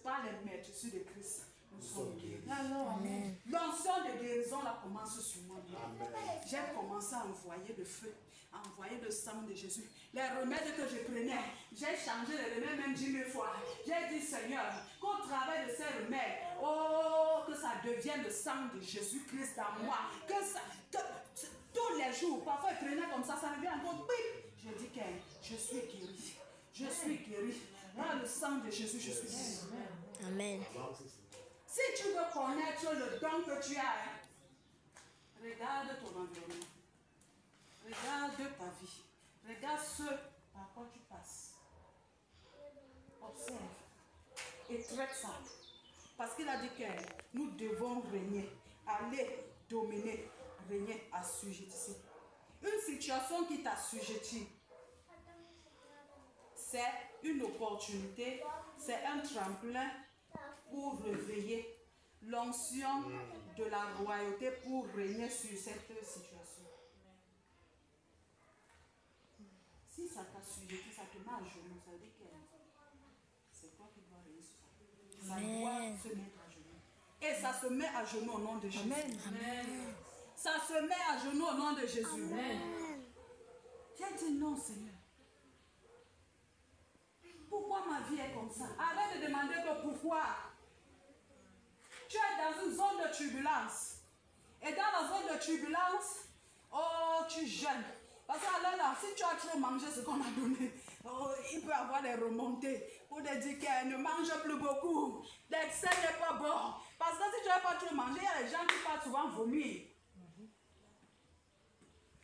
par les maîtrises de Christ, nous sommes guéris. L'onction de guérison là commence sur moi. J'ai commencé à envoyer le feu, à envoyer le sang de Jésus. Les remèdes que je prenais, j'ai changé les remèdes même 10 000 fois. J'ai dit Seigneur, qu'au travers de ces remèdes, oh, que ça devienne le sang de Jésus-Christ dans moi. Que tous les jours, parfois il prenait comme ça revient encore. Je dis que je suis guéri. Je suis guéri. Par le sang de Jésus, je suis guéri. Amen. Si tu veux connaître le don que tu as, regarde ton environnement. Regarde ta vie. Regarde ce par quoi tu passes. Observe. Et traite ça. Parce qu'il a dit que nous devons régner. Aller dominer. Régner, assujettir. Une situation qui t'assujettit, c'est une opportunité, c'est un tremplin pour réveiller l'onction de la royauté pour régner sur cette situation. Si ça t'assujettit, ça te met à genoux, ça veut dire que c'est toi qui dois régner sur ça. Ça doit se mettre à genoux. Et ça se met à genoux au nom de Jésus. Amen. Ça se met à genoux au nom de Jésus. Amen. J'ai dit non, Seigneur. Pourquoi ma vie est comme ça? Arrête de demander que pourquoi. Tu es dans une zone de turbulence. Et dans la zone de turbulence, oh, tu jeûnes. Parce que là, si tu as trop mangé ce qu'on a donné, oh, il peut y avoir des remontées pour te dire qu'elle ne mange plus beaucoup. L'excès n'est pas bon. Parce que si tu n'as pas trop mangé, il y a des gens qui partent souvent vomir.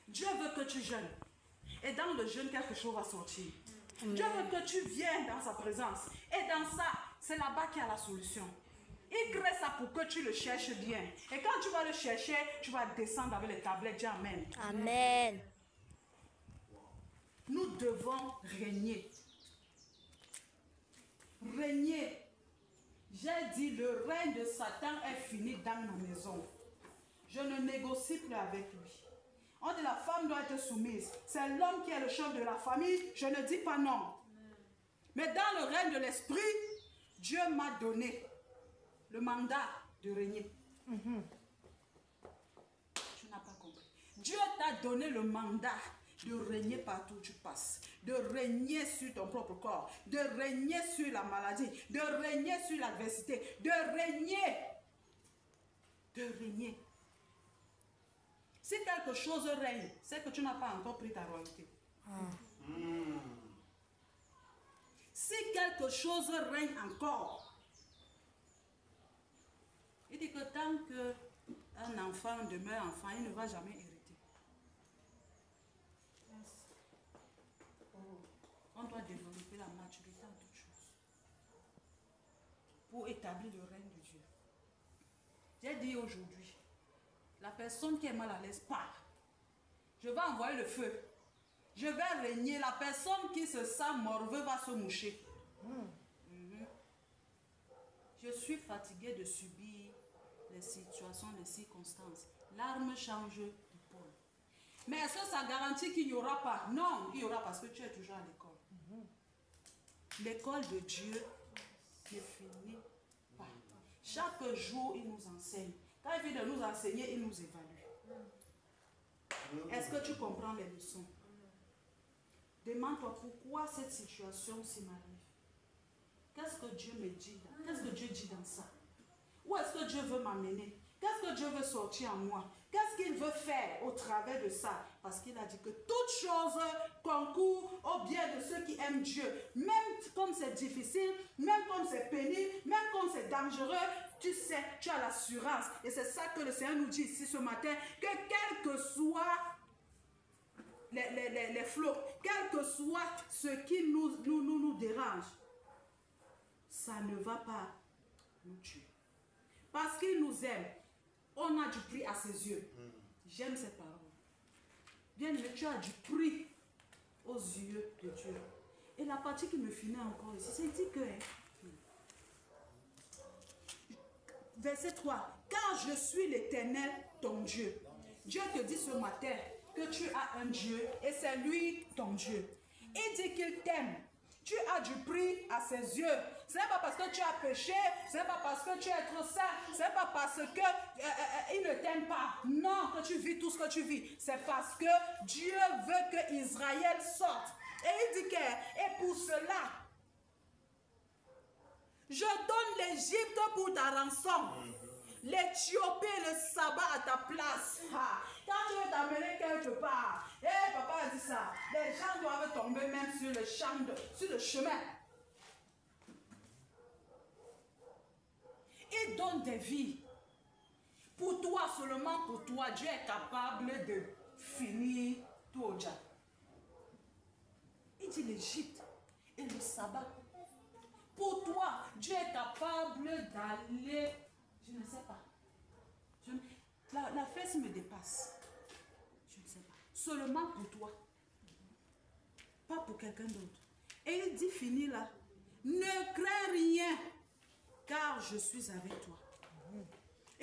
Dieu veut que tu jeûnes. Et dans le jeûne, quelque chose va sortir. Dieu veut que tu viennes dans sa présence. Et dans ça, c'est là-bas qu'il y a la solution. Il crée ça pour que tu le cherches bien. Et quand tu vas le chercher, tu vas descendre avec les tablettes. Dis Amen. Amen. Nous devons régner. Régner. J'ai dit, le règne de Satan est fini dans ma maison. Je ne négocie plus avec lui. On dit la femme doit être soumise. C'est l'homme qui est le chef de la famille. Je ne dis pas non. Mais dans le règne de l'esprit, Dieu m'a donné le mandat de régner. Tu n'as pas compris. Dieu t'a donné le mandat de régner partout où tu passes, de régner sur ton propre corps, de régner sur la maladie, de régner sur l'adversité, de régner. De régner. Si quelque chose règne, c'est que tu n'as pas encore pris ta royauté. Si quelque chose règne encore, il dit que tant qu'un enfant demeure enfant, il ne va jamais hériter. On doit développer la maturité en toutes choses pour établir le règne de Dieu. J'ai dit aujourd'hui, la personne qui est mal à l'aise part. Je vais envoyer le feu. Je vais régner. La personne qui se sent morveux va se moucher. Je suis fatiguée de subir les situations, les circonstances. L'arme change de pôle. Mais est-ce que ça garantit qu'il n'y aura pas? Non, il y aura parce que tu es toujours à l'école. L'école de Dieu ne finit pas. Chaque jour, il nous enseigne. Quand il vient de nous enseigner, il nous évalue. Est-ce que tu comprends les leçons? Demande-toi pourquoi cette situation-ci m'arrive. Qu'est-ce que Dieu me dit? Qu'est-ce que Dieu dit dans ça? Où est-ce que Dieu veut m'amener? Qu'est-ce que Dieu veut sortir en moi? Qu'est-ce qu'il veut faire au travers de ça? Parce qu'il a dit que toute chose concourt au bien de ceux qui aiment Dieu. Même comme c'est difficile, même comme c'est pénible, même comme c'est dangereux, tu sais, tu as l'assurance. Et c'est ça que le Seigneur nous dit ici ce matin, que quel que soit les flots, quel que soit ce qui nous dérange, ça ne va pas nous tuer. Parce qu'il nous aime. On a du prix à ses yeux. J'aime cette parole. Bien aimé, tu as du prix aux yeux de Dieu. Et la partie qui me finit encore ici, c'est dit que... Verset 3. Car je suis l'Éternel, ton Dieu. Dieu te dit ce matin que tu as un Dieu et c'est lui ton Dieu. Il dit qu'il t'aime. Tu as du prix à ses yeux. Ce n'est pas parce que tu as péché, ce n'est pas parce que tu es trop saint, ce n'est pas parce que il ne t'aime pas. Non, que tu vis tout ce que tu vis. C'est parce que Dieu veut que Israël sorte. Et il dit que, et pour cela, je donne l'Égypte pour ta rançon. L'Éthiopie et le sabbat à ta place. Quand tu veux t'amener quelque part, papa a dit ça, les gens doivent tomber même sur le champ, sur le chemin. Il donne des vies. Pour toi, seulement pour toi, Dieu est capable de finir tout au diable. Il dit l'Égypte et le sabbat. Pour toi, Dieu est capable d'aller, je ne sais pas. La fesse me dépasse. Je ne sais pas. Seulement pour toi. Pas pour quelqu'un d'autre. Et il dit fini là. Ne crains rien, car je suis avec toi.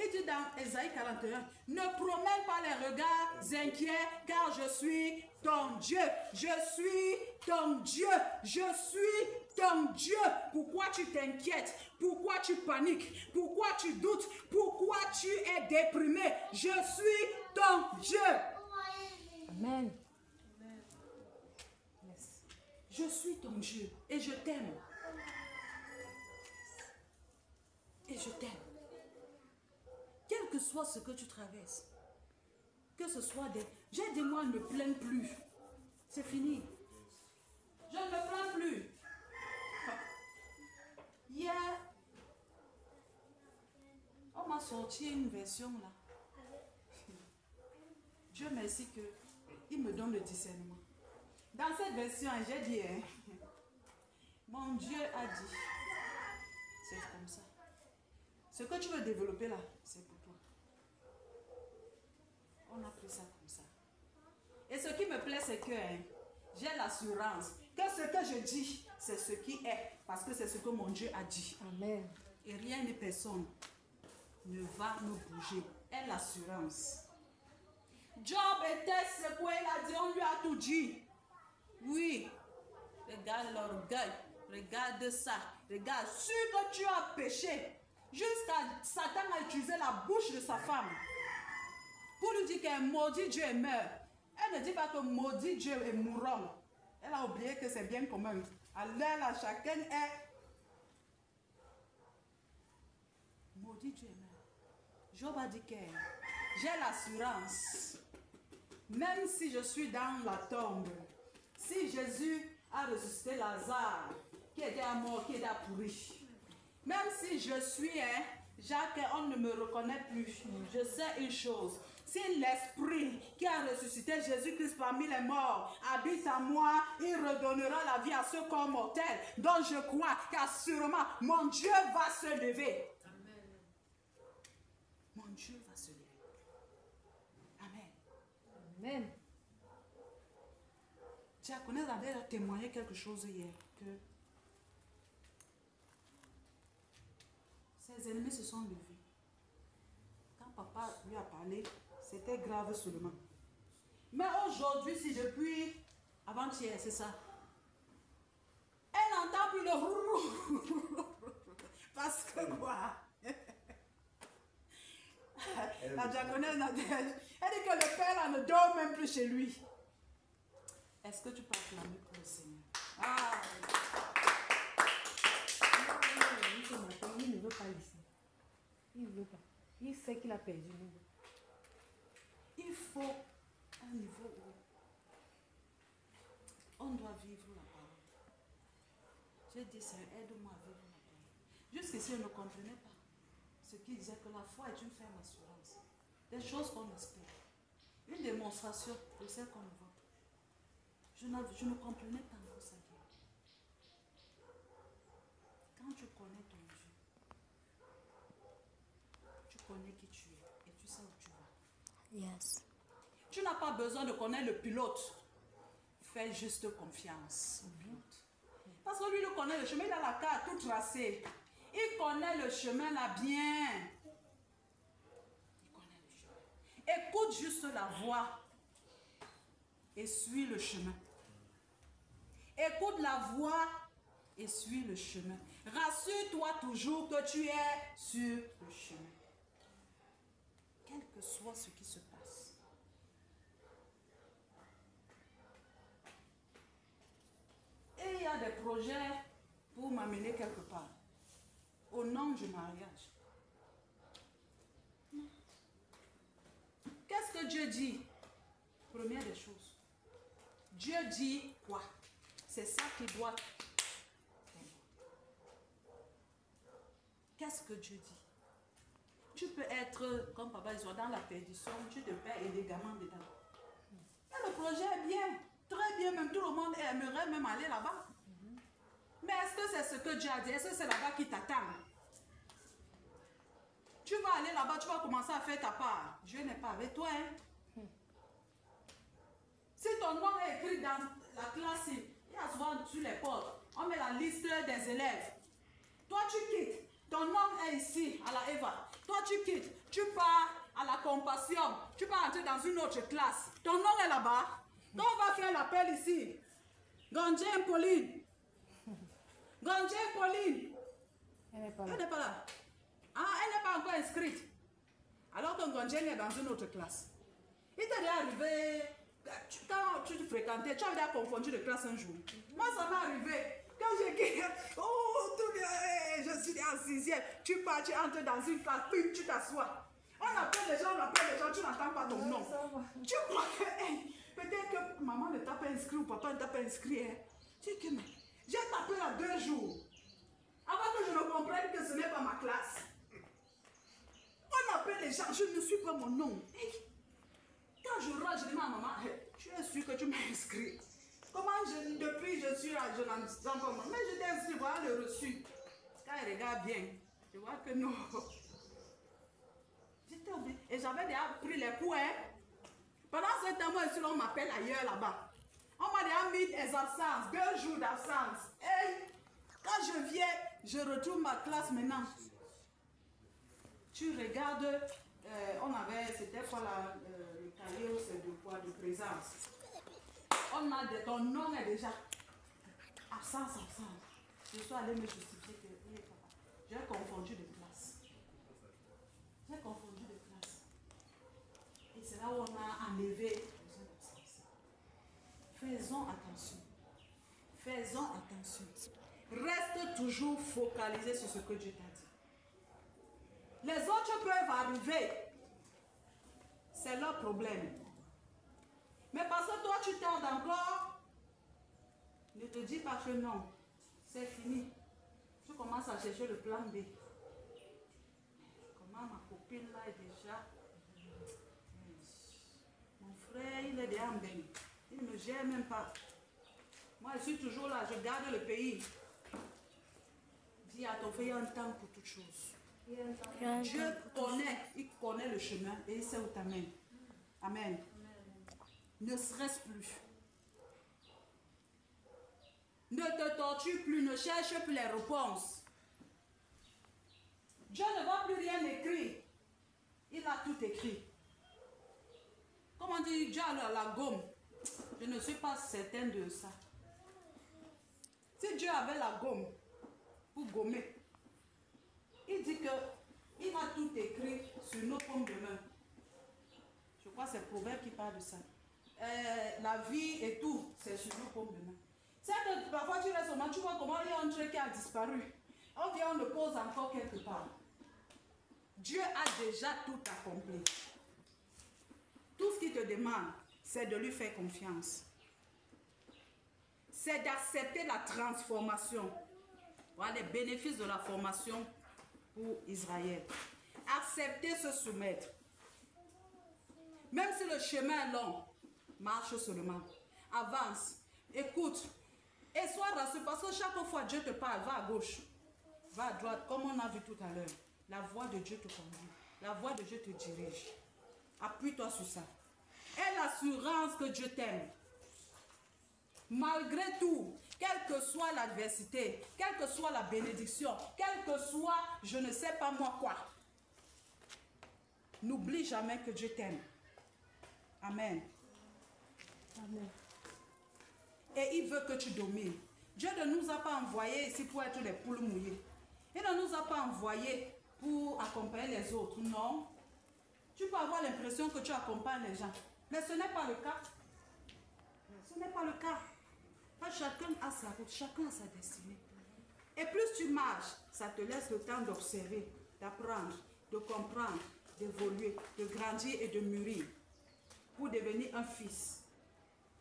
Il dit dans Ésaïe 41, ne promène pas les regards inquiets, car je suis ton Dieu. Je suis ton Dieu. Je suis ton Dieu. Pourquoi tu t'inquiètes? Pourquoi tu paniques? Pourquoi tu doutes? Pourquoi tu es déprimé? Je suis ton Dieu. Amen. Yes. Je suis ton Dieu et je t'aime. Et je t'aime. Quel que soit ce que tu traverses, que ce soit des... J'ai dit moi, ne me plains plus. C'est fini. Je ne me plains plus. Hier, on m'a sorti une version là. Dieu merci qu'il me donne le discernement. Dans cette version, j'ai dit, mon Dieu a dit, c'est comme ça. Ce que tu veux développer là, c'est pour toi. On a pris ça comme ça. Et ce qui me plaît, c'est que j'ai l'assurance que ce que je dis, c'est ce qui est. Parce que c'est ce que mon Dieu a dit. Amen. Et rien ni personne ne va nous bouger. Et l'assurance. Job était secoué, il a dit, on lui a tout dit. Oui. Regarde l'orgueil. Regarde ça. Regarde, sûr que tu as péché. Jusqu'à Satan a utilisé la bouche de sa femme pour lui dire qu'un maudit Dieu est mort. Elle ne dit pas que maudit Dieu est mourant. Elle a oublié que c'est bien commun. Alors là, chacun est maudit Dieu est mort. Job a dit que j'ai l'assurance. Même si je suis dans la tombe, si Jésus a ressuscité Lazare, qui était à mort, qui était à pourri, même si je suis Jacques, on ne me reconnaît plus. Je sais une chose. Si l'Esprit qui a ressuscité Jésus-Christ parmi les morts habite en moi, il redonnera la vie à ce corps mortel. Donc je crois qu'assurément, mon Dieu va se lever. Amen. Mon Dieu va se lever. Amen. Amen. Diaconesse avait témoigné quelque chose hier. Que ses ennemis se sont levés. Quand papa lui a parlé, c'était grave seulement. Mais aujourd'hui, si depuis avant-hier, c'est ça. Elle n'entend plus le parce que quoi? La diaconesse, elle dit que le père là, ne dort même plus chez lui. Est-ce que tu peux acclamer pour le Seigneur? Ah! Il ne veut pas ici. Il ne veut pas. Il sait qu'il a perdu. Il faut un niveau où on doit vivre la parole. J'ai dit, Seigneur, aide-moi à vivre la parole. Jusqu'ici, on ne comprenait pas ce qui disait que la foi est une ferme assurance. Des choses qu'on espère. Une démonstration de celle qu'on voit. Je ne comprenais pas encore ça. Quand tu connais ton Dieu, tu connais qui tu es et tu sais où tu vas. Yes. Tu n'as pas besoin de connaître le pilote. Fais juste confiance au pilote. Parce que lui, il connaît le chemin, il a la carte tout tracée. Il connaît le chemin là bien. Il connaît le chemin. Écoute juste la voix et suis le chemin. Écoute la voix et suis le chemin. Rassure-toi toujours que tu es sur le chemin. Quel que soit ce qui se passe. Et il y a des projets pour m'amener quelque part. Au nom du mariage. Qu'est-ce que Dieu dit? Première des choses. Dieu dit quoi? C'est ça qui doit. Qu'est-ce que Dieu dit? Tu peux être, comme papa dit, dans la perdition, tu te perds élégamment dedans. Et le projet est bien, très bien, même tout le monde aimerait même aller là-bas. Mais est-ce que c'est ce que Dieu a dit? Est-ce que c'est là-bas qui t'attend? Tu vas aller là-bas, tu vas commencer à faire ta part. Dieu n'est pas avec toi. Hein? Si ton nom est écrit dans la classe, il y a souvent sur les portes, on met la liste des élèves. Toi, tu quittes. Ton nom est ici, à la Eva. Toi, tu quittes. Tu pars à la compassion. Tu vas entrer dans une autre classe. Ton nom est là-bas. Donc, on va faire l'appel ici. Gondien Pauline. Gondien Pauline. Elle n'est pas là. Elle n'est pas là. Ah, elle n'est pas encore inscrite. Alors que Gondien est dans une autre classe. Il t'est déjà arrivé, quand tu te fréquentais, tu avais déjà confondu de classe un jour. Moi, ça m'est arrivé. Quand j'ai dit, oh, tout bien, je suis en 6e, tu pars, tu entres dans une classe, puis tu t'assois. On appelle les gens, tu n'entends pas ton nom. Tu crois que, peut-être que maman ne t'a pas inscrit ou papa ne t'a pas inscrit. Hein. Tu dis que, mais j'ai tapé là 2 jours. Avant que je ne comprenne que ce n'est pas ma classe. On appelle les gens, je ne suis pas mon nom. Quand je rentre, je dis à maman, tu es sûr que tu m'as inscrit? Comment depuis je suis là, je n'en sais pas. Mais je t'ai inscrit, voilà le reçu. Quand elle regarde bien, je vois que non. J'étais oubliée. Et j'avais déjà pris les coups. Hein. Pendant ce temps, on m'appelle ailleurs là-bas. On m'a déjà mis des absences, 2 jours d'absence. Et quand je viens, je retrouve ma classe maintenant. Tu regardes, on avait, c'était quoi là, le cahier, c'est de quoi, de présence. On a ton nom est déjà absence. Je suis allée me justifier que j'ai confondu de classe. J'ai confondu de classe. Et c'est là où on a enlevé les absences. Faisons attention. Faisons attention. Reste toujours focalisé sur ce que Dieu t'a dit. Les autres peuvent arriver. C'est leur problème. Mais parce que toi, tu tardes encore, ne te dis pas que non. C'est fini. Tu commences à chercher le plan B. Comment ma copine là est déjà... Mon frère, il est déjà en bain. Il ne me gère même pas. Moi, je suis toujours là. Je garde le pays. Dis à ton frère, il y a un temps pour toute chose. Dieu connaît, il connaît le chemin et il sait où t'amène. Amen. Ne stresse plus. Ne te torture plus, ne cherche plus les réponses. Dieu ne va plus rien écrire. Il a tout écrit. Comme on dit, Dieu a la gomme. Je ne suis pas certaine de ça. Si Dieu avait la gomme pour gommer, il dit qu'il a tout écrit sur nos paumes de main. Je crois que c'est Proverbe qui parle de ça. La vie et tout, c'est sur nos paumes de main. C'est que parfois tu restes au moment, tu vois comment il y a un truc qui a disparu. On vient, on le pose encore quelque part. Dieu a déjà tout accompli. Tout ce qu'il te demande, c'est de lui faire confiance. C'est d'accepter la transformation. Voilà les bénéfices de la formation pour Israël. Accepter se soumettre. Même si le chemin est long, marche seulement. Avance, écoute. Et sois rassuré parce que chaque fois Dieu te parle, va à gauche, va à droite, comme on a vu tout à l'heure. La voix de Dieu te conduit. La voix de Dieu te dirige. Appuie-toi sur ça. Aie l'assurance que Dieu t'aime. Malgré tout, quelle que soit l'adversité, quelle que soit la bénédiction, quel que soit je ne sais pas moi quoi, n'oublie jamais que Dieu t'aime. Amen. Amen. Et il veut que tu domines. Dieu ne nous a pas envoyés ici pour être des poules mouillées. Il ne nous a pas envoyés pour accompagner les autres. Non. Tu peux avoir l'impression que tu accompagnes les gens. Mais ce n'est pas le cas. Ce n'est pas le cas. Chacun a sa route, chacun a sa destinée. Et plus tu marches, ça te laisse le temps d'observer, d'apprendre, de comprendre, d'évoluer, de grandir et de mûrir pour devenir un fils,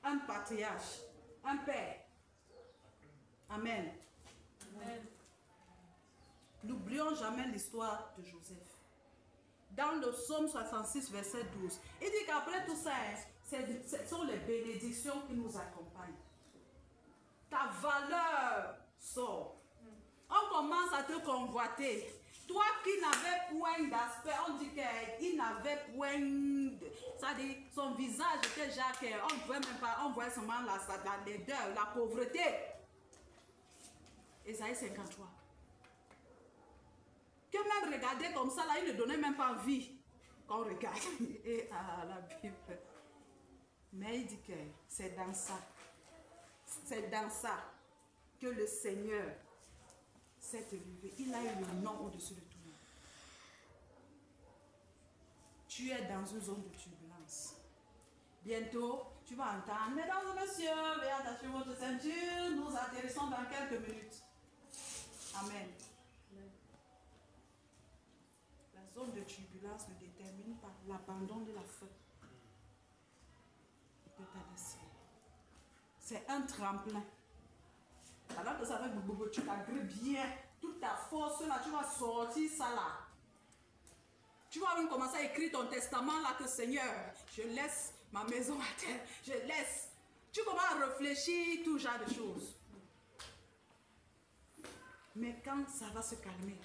un patriarche, un père. Amen. Amen. N'oublions jamais l'histoire de Joseph. Dans le psaume 66, verset 12, il dit qu'après tout ça, ce sont les bénédictions qui nous accompagnent. Ta valeur sort. On commence à te convoiter. Toi qui n'avais point d'aspect, on dit qu'il n'avait point, c'est-à-dire son visage était jacques, on ne voyait même pas, on voyait seulement la laideur, la pauvreté. Ésaïe 53. Que même regarder comme ça, là, il ne donnait même pas envie qu'on regarde. Et à la Bible. Mais il dit que c'est dans ça que le Seigneur s'est élevé. Il a eu le nom au-dessus de tout le monde. Tu es dans une zone de turbulence. Bientôt, tu vas entendre, mesdames et messieurs, veuillez attacher votre ceinture, nous atterrissons dans quelques minutes. Amen. La zone de turbulence ne détermine pas l'abandon de la foi de ta destinée. C'est un tremplin. Alors que ça fait bobo, tu t'agrippes bien, toute ta force là, tu vas sortir ça là. Tu vas même commencer à écrire ton testament là que Seigneur, je laisse ma maison à terre, je laisse. Tu commences à réfléchir tout genre de choses. Mais quand ça va se calmer,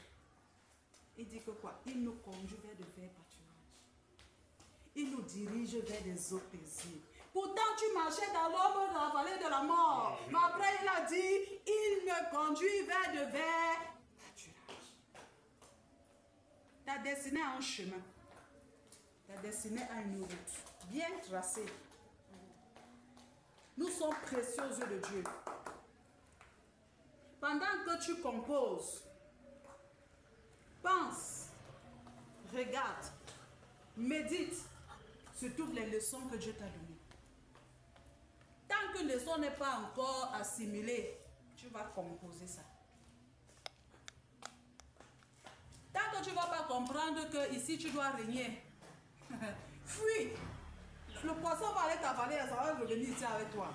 il dit que quoi? Il nous conduit vers de verts pâturages. Il nous dirige vers des eaux paisibles. Pourtant, tu marchais dans l'ombre de la vallée de la mort. Mais après, il a dit, il me conduit vers de verts pâturages. Ta destinée a un chemin. Ta destinée a une route bien tracée. Nous sommes précieux aux yeux de Dieu. Pendant que tu composes, pense, regarde, médite sur toutes les leçons que Dieu t'a données. Tant que le leçon n'est pas encore assimilé, tu vas composer ça. Tant que tu ne vas pas comprendre que ici tu dois régner, fuis. Le poisson va aller t'avaler, ça va revenir ici avec toi.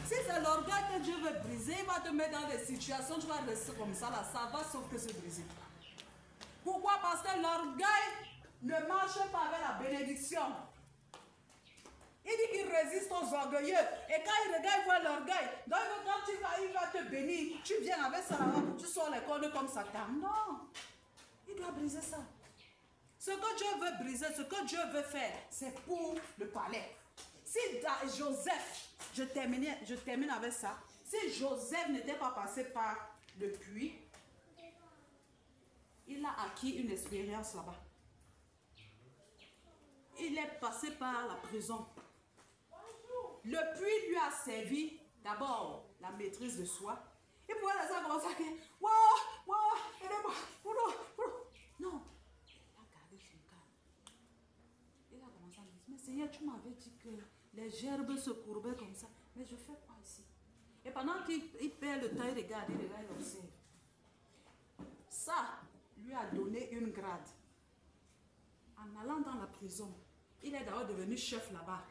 Si c'est l'orgueil que Dieu veut briser, il va te mettre dans des situations, tu vas rester comme ça, là, ça va sauf que se briser. Pourquoi? Parce que l'orgueil ne marche pas avec la bénédiction. Il dit qu'il résiste aux orgueilleux. Et quand il regarde, il voit l'orgueil. Donc quand il va te bénir, tu viens avec ça, tu sors les cordes comme Satan. Non. Il doit briser ça. Ce que Dieu veut briser, ce que Dieu veut faire, c'est pour le palais. Si Joseph, je termine avec ça. Si Joseph n'était pas passé par le puits, il a acquis une expérience là-bas. Il est passé par la prison. Le puits lui a servi d'abord la maîtrise de soi. Il pouvait laisser comme ça que non. Il a gardé son calme. Il a commencé à dire, mais Seigneur, tu m'avais dit que les gerbes se courbaient comme ça. Mais je fais quoi ici? Et pendant qu'il perd le temps, il regarde, il observe. Ça lui a donné une grade. En allant dans la prison, il est d'abord devenu chef là-bas.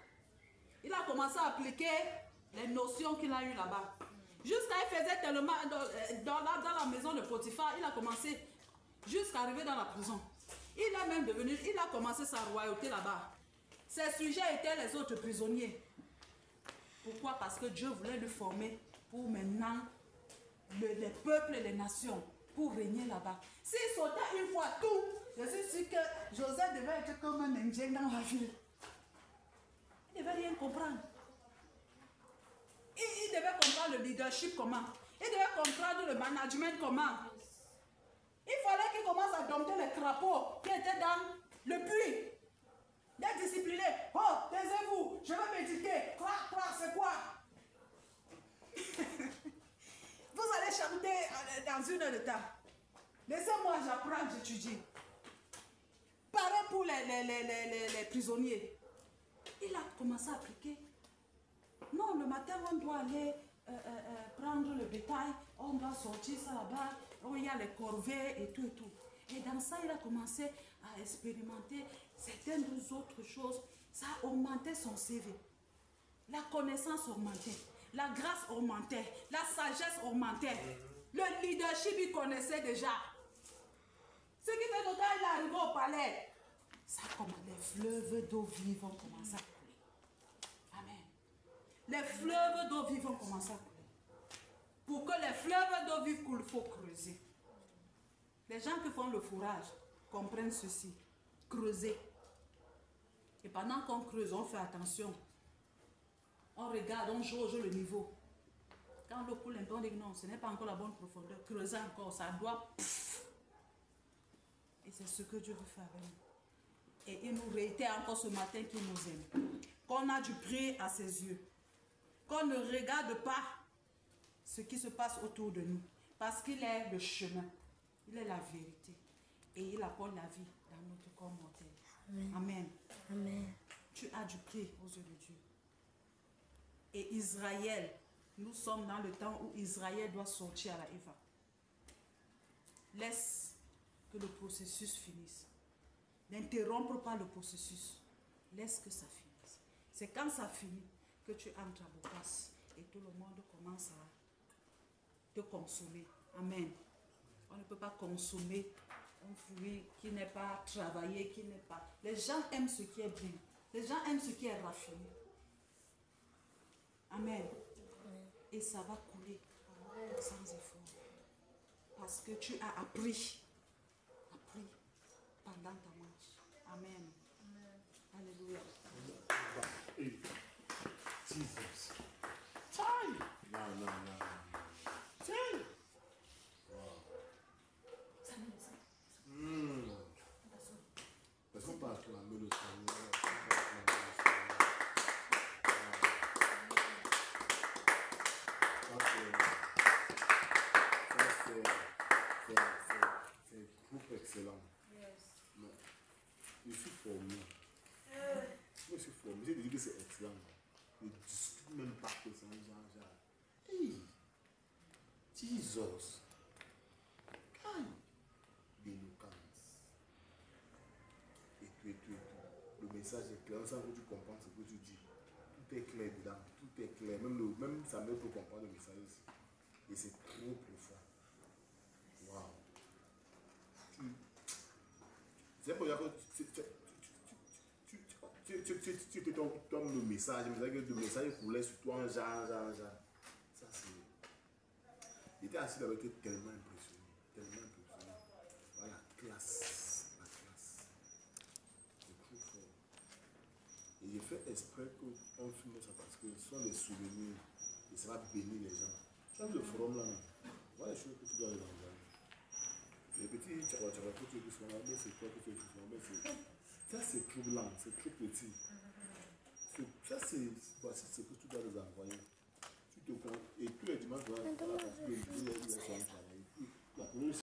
Il a commencé à appliquer les notions qu'il a eues là-bas. Jusqu'à il faisait tellement dans la maison de Potiphar, il a commencé jusqu'à arriver dans la prison. Il a commencé sa royauté là-bas. Ses sujets étaient les autres prisonniers. Pourquoi? Parce que Dieu voulait le former pour maintenant les peuples et les nations, pour régner là-bas. S'il sautait une fois tout, je suis sûr que Joseph devait être comme un indien dans la ville. Il ne devait rien comprendre. Il devait comprendre le leadership comment. Il devait comprendre le management comment. Il fallait qu'il commence à dompter les crapauds qui étaient dans le puits. D'être discipliné. Oh, taisez-vous, je vais méditer. Quoi, c'est quoi? habiter dans une heure de temps. Laissez-moi, j'apprends, j'étudie. Pareil pour les prisonniers. Il a commencé à appliquer. Non, le matin, on doit aller prendre le bétail, on doit sortir ça là-bas, il y a les corvées et tout et tout. Et dans ça, il a commencé à expérimenter certaines autres choses. Ça a augmenté son CV. La connaissance augmentait, la grâce augmentait, la sagesse augmentait. Le leadership, il connaissait déjà. Ce qui fait que quand il est arrivé au palais, ça comme les fleuves d'eau vive ont commencé à couler. Amen. Les fleuves d'eau vive ont commencé à couler. Pour que les fleuves d'eau vive coulent, il faut creuser. Les gens qui font le fourrage comprennent ceci. Creuser. Et pendant qu'on creuse, on fait attention. On regarde, on jauge le niveau. Quand l'eau coule un peu, on dit non, ce n'est pas encore la bonne profondeur. Creuser encore, ça doit... Et c'est ce que Dieu veut faire avec nous. Et il nous réitère encore ce matin qu'il nous aime. Qu'on a du prix à ses yeux. Qu'on ne regarde pas ce qui se passe autour de nous. Parce qu'il est le chemin. Il est la vérité. Et il apporte la vie dans notre corps mortel. Amen. Amen. Amen. Tu as du prix aux yeux de Dieu. Et Israël, nous sommes dans le temps où Israël doit sortir à la Eva. Laisse que le processus finisse. N'interrompre pas le processus. Laisse que ça finisse. C'est quand ça finit que tu entres à Bokas et tout le monde commence à te consommer. Amen. On ne peut pas consommer un fruit qui n'est pas travaillé, qui n'est pas... Les gens aiment ce qui est bien. Les gens aiment ce qui est raffiné. Amen. Et ça va couler sans effort. Parce que tu as appris pendant ta marche. Amen. Alléluia. Jesus. Time. No. Time. Parce qu'on peut acclamer le Seigneur. C'est un groupe excellent. Mais je suis formé. Je suis formé. J'ai dit que c'est excellent. Je ne discute même pas que c'est un genre. Hey, Jesus. Quand délivrance. Et tout. Le message est clair. On sent que tu comprends ce que tu dis. Tout est clair dedans. Tout est clair. Même Samuel peut comprendre le message aussi. Et c'est trop profond. Waouh. C'est pour dire que tu te tombes le message. Le message coulait sur toi en genre. Ça c'est... J'étais assis avec eux tellement impressionné. Voilà, la classe. C'est trop fort. Et j'ai fait exprès qu'on filme ça parce que ce sont des souvenirs et ça va bénir les gens. Tu as vu le forum là, voilà les choses que tu dois les envoyer. Les petits tchara que tu es plus souvent, c'est quoi que tu es plus souvent, ça c'est troublant, c'est trop petit.